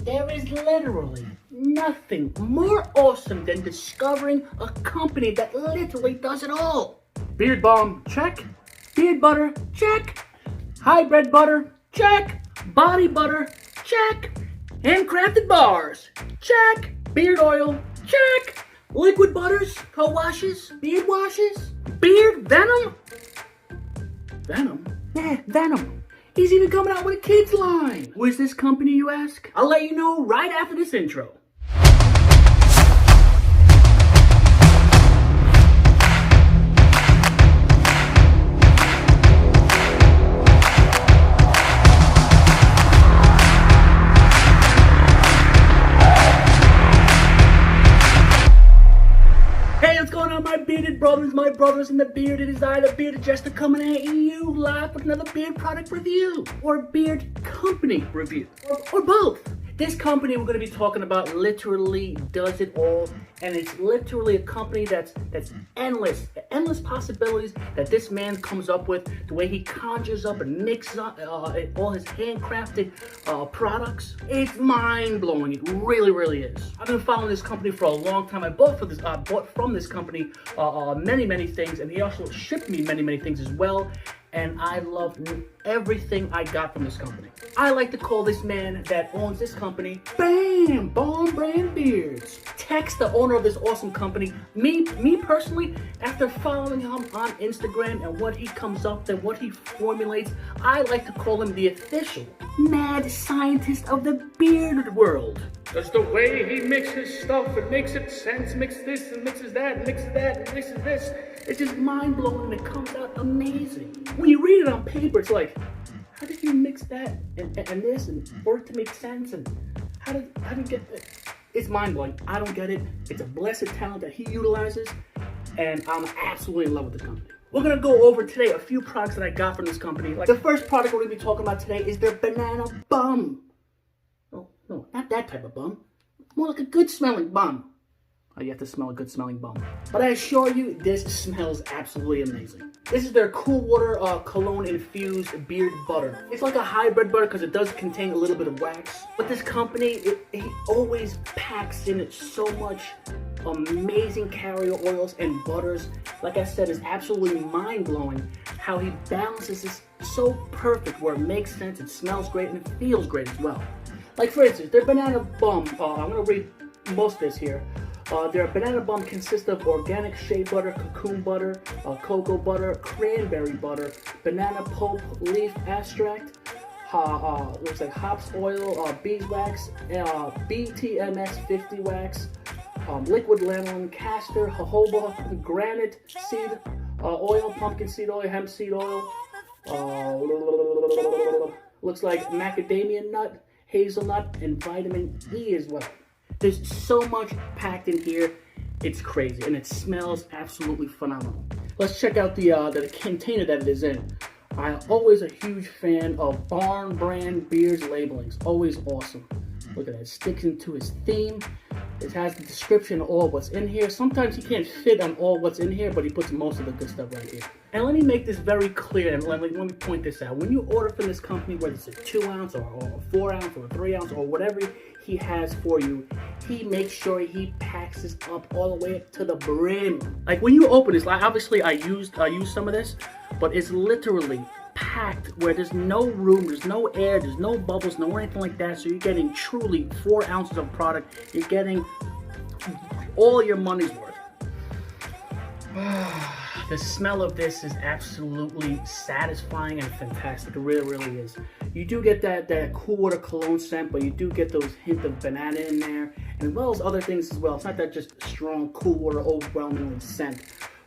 There is literally nothing more awesome than discovering a company that literally does it all. Beard balm, check. Beard butter, check. Hybrid butter, check. Body butter, check. Handcrafted bars, check. Beard oil, check. Liquid butters, co-washes, beard washes, beard venom. Venom? Yeah, venom. He's even coming out with a kids line. Who is this company, you ask? I'll let you know right after this intro. Hey, what's going on, my bearded brothers, my brothers in the beard? It is I, the bearded jester, coming at you live with another beard product review, or beard company review, or both. This company we're going to be talking about literally does it all, and it's literally a company that's endless possibilities that this man comes up with, the way he conjures up and mixes up all his handcrafted products. It's mind-blowing. It really is. I've been following this company for a long time. I bought from this company many things, and he also shipped me many things as well. And I love everything I got from this company. I like to call this man that owns this company, BAM! Bomb Brand Beards. Text the owner of this awesome company. Me personally, after following him on Instagram and what he comes up with, what he formulates, I like to call him the official mad scientist of the bearded world. Because the way he mixes stuff, it makes it sense, mixes this and mixes that, and mixes that and mixes this. It's just mind-blowing and it comes out amazing. When you read it on paper, it's like, how did you mix that and this and for it to make sense? And how do you get that? It's mind-blowing. I don't get it. It's a blessed talent that he utilizes, and I'm absolutely in love with this company. We're gonna go over today a few products that I got from this company. Like the first product we're gonna be talking about today is their banana bum. No, not that type of bum. More like a good smelling bum. Oh, you have to smell a good smelling bum. But I assure you, this smells absolutely amazing. This is their cool water cologne infused beard butter. It's like a hybrid butter because it does contain a little bit of wax. But this company, it always packs in it so much amazing carrier oils and butters. Like I said, it's absolutely mind-blowing how he balances this so perfect where it makes sense, it smells great, and it feels great as well. Like for instance, their banana bum, I'm gonna read most of this here. Their banana bum consists of organic shea butter, cocoon butter, cocoa butter, cranberry butter, banana pulp, leaf extract, looks like hops oil, beeswax, BTMS 50 wax, liquid lanolin, castor, jojoba, granite seed oil, pumpkin seed oil, hemp seed oil, looks like macadamia nut, hazelnut, and vitamin E as well. There's so much packed in here, it's crazy, and it smells absolutely phenomenal. Let's check out the container that it is in. I'm always a huge fan of Barn Brand Beards labelings, always awesome. Look at that, it sticks into his theme. It has the description of all what's in here. Sometimes he can't fit on all what's in here, but he puts most of the good stuff right here. And let me make this very clear, and let me point this out. When you order from this company, whether it's a 2 ounce or a 4 ounce or a 3 ounce or whatever he has for you, he makes sure he packs this up all the way up to the brim. Like when you open this, like obviously I used some of this, but it's literally packed where there's no room, there's no air, there's no bubbles, no anything like that. So you're getting truly 4 ounces of product. You're getting all your money's worth. The smell of this is absolutely satisfying and fantastic. It really is. You do get that cool water cologne scent, but you do get those hint of banana in there, and as well as other things as well. It's not that just strong cool water overwhelmingly scent,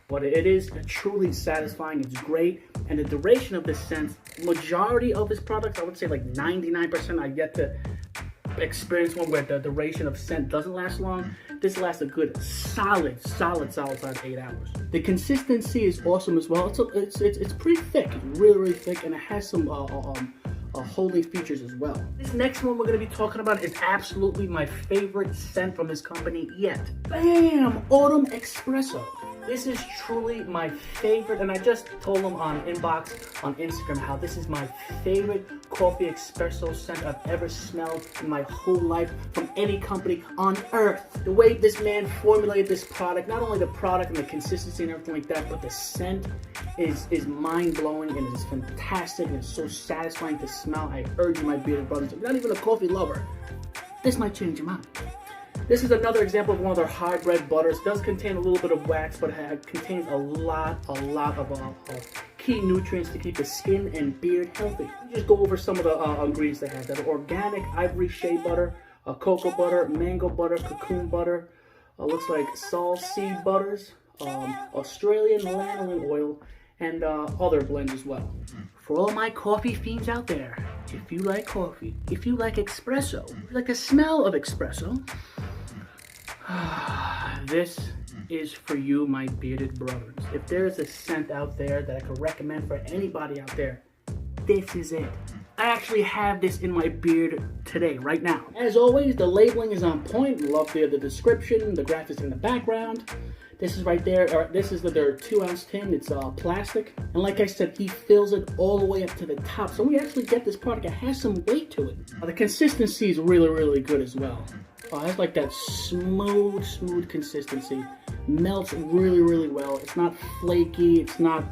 but it is truly satisfying. It's great, and the duration of this scent, majority of this product, I would say like 99%, I get to experience one where the duration of scent doesn't last long. This lasts a good solid 8 hours. The consistency is awesome as well. It's pretty thick. It's really thick, and it has some holy features as well. This next one we're going to be talking about is absolutely my favorite scent from this company yet. BAM! Autumn Expresso. This is truly my favorite, and I just told him on inbox on Instagram how this is my favorite coffee espresso scent I've ever smelled in my whole life from any company on earth. The way this man formulated this product, not only the product and the consistency and everything like that, but the scent is mind-blowing and is fantastic and it's so satisfying to smell. I urge you, my bearded brothers, if you're not even a coffee lover, this might change your mind. This is another example of one of their hybrid butters. It does contain a little bit of wax, but it contains a lot of key nutrients to keep the skin and beard healthy. Just go over some of the ingredients they have. They have organic ivory shea butter, cocoa butter, mango butter, cocoon butter, looks like sal seed butters, Australian lanolin oil, and other blends as well. For all my coffee fiends out there, if you like coffee, if you like espresso, if you like the smell of espresso, this is for you, my bearded brothers. If there's a scent out there that I could recommend for anybody out there, this is it. I actually have this in my beard today, right now. As always, the labeling is on point. Love the description, the graphics in the background. This is right there, or this is their 2-ounce tin. It's plastic. And like I said, he fills it all the way up to the top. So when you actually get this product, it has some weight to it. The consistency is really, really good as well. It has like that smooth consistency. Melts really, really well. It's not flaky. It's not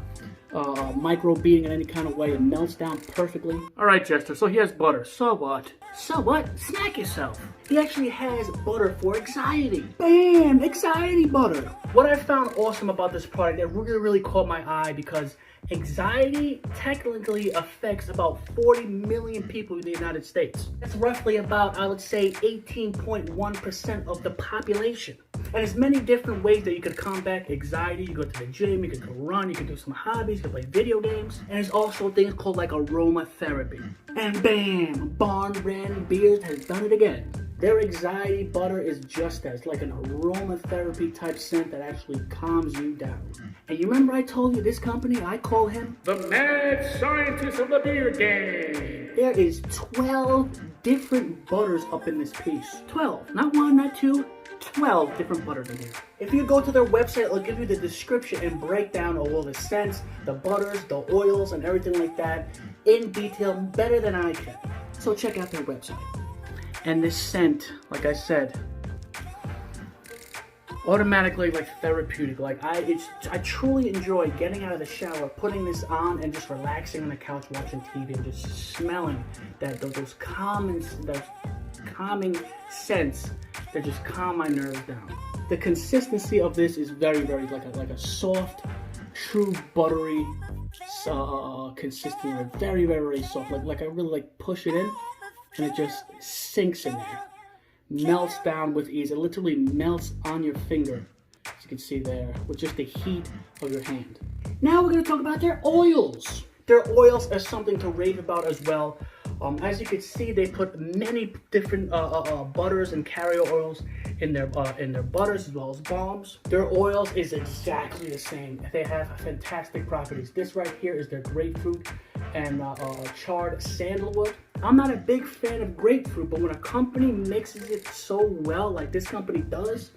micro beating in any kind of way. It melts down perfectly. All right, Jester, so he has butter. So what? So what? Smack yourself. He actually has butter for anxiety. Bam! Anxiety butter. What I found awesome about this product that really, really caught my eye, because anxiety technically affects about 40 million people in the United States. That's roughly about, I would say, 18.1% of the population. And there's many different ways that you could combat anxiety. You go to the gym, you could go run, you could do some hobbies, you could play video games. And there's also things called like aromatherapy. And bam, Barn Brand Beers has done it again. Their anxiety butter is just that. It's like an aromatherapy type scent that actually calms you down. And you remember I told you this company, I call him the mad scientist of the beard game. There is 12 different butters up in this piece. 12, not one, not two, 12 different butters in here. If you go to their website, it'll give you the description and breakdown of all the scents, the butters, the oils, and everything like that in detail, better than I can. So check out their website. And this scent, like I said, automatically like therapeutic. Like I truly enjoy getting out of the shower, putting this on, and just relaxing on the couch watching TV and just smelling those calming scents that just calm my nerves down. The consistency of this is very, very like a soft, true buttery consistency. Very, very, very soft. Like I really like push it in, and it just sinks in there. Melts down with ease. It literally melts on your finger, as you can see there, with just the heat of your hand. Now we're going to talk about their oils. Their oils are something to rave about as well. As you can see, they put many different butters and carrier oils in their butters as well as balms. Their oils is exactly the same. They have fantastic properties. This right here is their grapefruit and charred sandalwood. I'm not a big fan of grapefruit, but when a company mixes it so well, like this company does,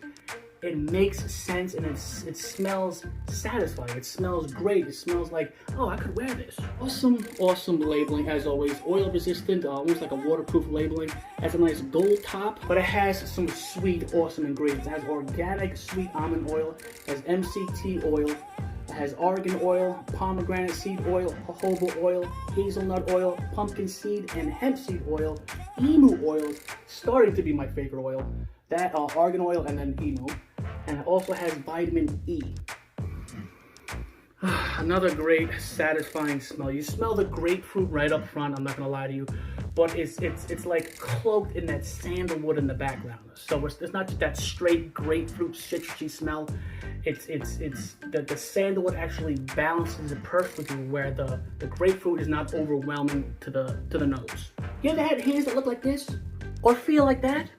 it makes sense and it smells satisfying. It smells great. It smells like, oh, I could wear this. Awesome labeling as always. Oil resistant, almost like a waterproof labeling. It has a nice gold top, but it has some sweet, awesome ingredients. It has organic sweet almond oil, it has MCT oil, it has argan oil, pomegranate seed oil, jojoba oil, hazelnut oil, pumpkin seed, and hemp seed oil. Emu oil, starting to be my favorite oil. That argan oil and then emu. And it also has vitamin E. Another great, satisfying smell. You smell the grapefruit right up front, I'm not gonna lie to you, but it's like cloaked in that sandalwood in the background. So it's not just that straight grapefruit citrusy smell. It's the sandalwood actually balances it perfectly, where the grapefruit is not overwhelming to the nose. You ever had hands that look like this? Or feel like that?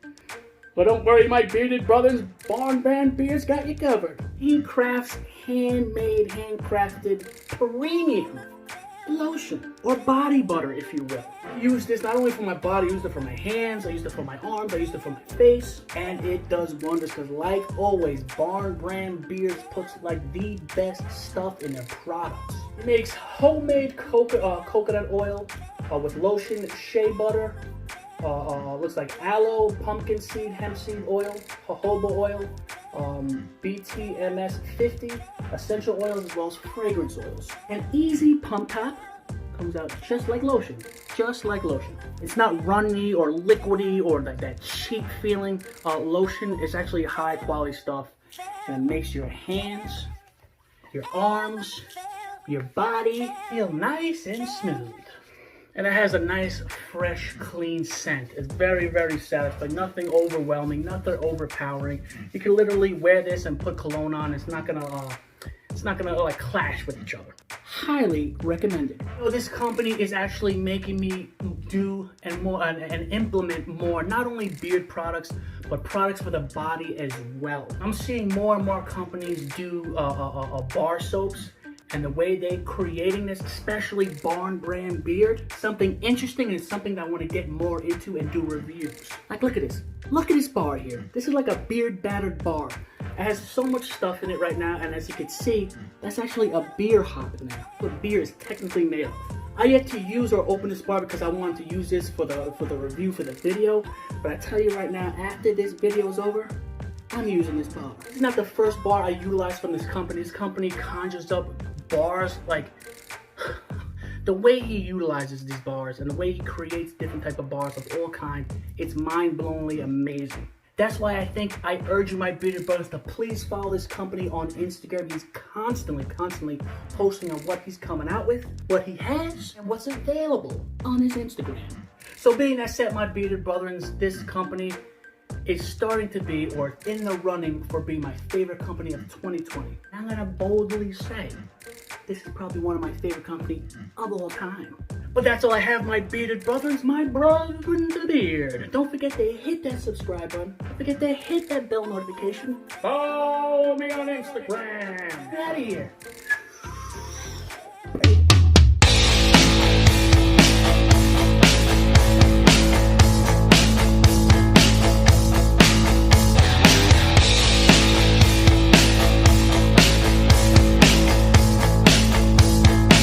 But don't worry, my bearded brothers, Barn Brand Beers got you covered. He crafts handmade, handcrafted, premium lotion or body butter, if you will. I use this not only for my body, I use it for my hands, I use it for my arms, I use it for my face, and it does wonders because like always, Barn Brand Beards puts like the best stuff in their products. It makes homemade coconut oil with lotion, shea butter, looks like aloe, pumpkin seed, hemp seed oil, jojoba oil, BTMS 50, essential oils, as well as fragrance oils. An easy pump top comes out just like lotion. Just like lotion. It's not runny or liquidy or like that cheap feeling. Lotion is actually high quality stuff, and it makes your hands, your arms, your body feel nice and smooth. And it has a nice, fresh, clean scent. It's very, very satisfying. Nothing overwhelming, nothing overpowering. You can literally wear this and put cologne on. It's not gonna like clash with each other. Highly recommended. So this company is actually making me do and implement more, not only beard products, but products for the body as well. I'm seeing more and more companies do bar soaps. And the way they're creating this, especially Barn Brand Beard, something interesting and something that I want to get more into and do reviews. Like, look at this. Look at this bar here. This is like a beard battered bar. It has so much stuff in it right now, and as you can see, that's actually a beer hop in there. What beer is technically made of. I yet to use or open this bar because I wanted to use this for the review for the video. But I tell you right now, after this video is over, I'm using this bar. This is not the first bar I utilized from this company. This company conjures up bars, like the way he utilizes these bars and the way he creates different type of bars of all kinds, it's mind-blowingly amazing. That's why I urge you, my bearded brothers, to please follow this company on Instagram. He's constantly posting on what he's coming out with, what he has, and what's available on his Instagram. So being that said, my bearded brothers, this company is starting to be, or in the running for being my favorite company of 2020. I'm gonna boldly say, this is probably one of my favorite companies of all time. But that's all I have, my bearded brothers, my brothers in the beard. Don't forget to hit that subscribe button. Don't forget to hit that bell notification. Follow me on Instagram. Get out of here.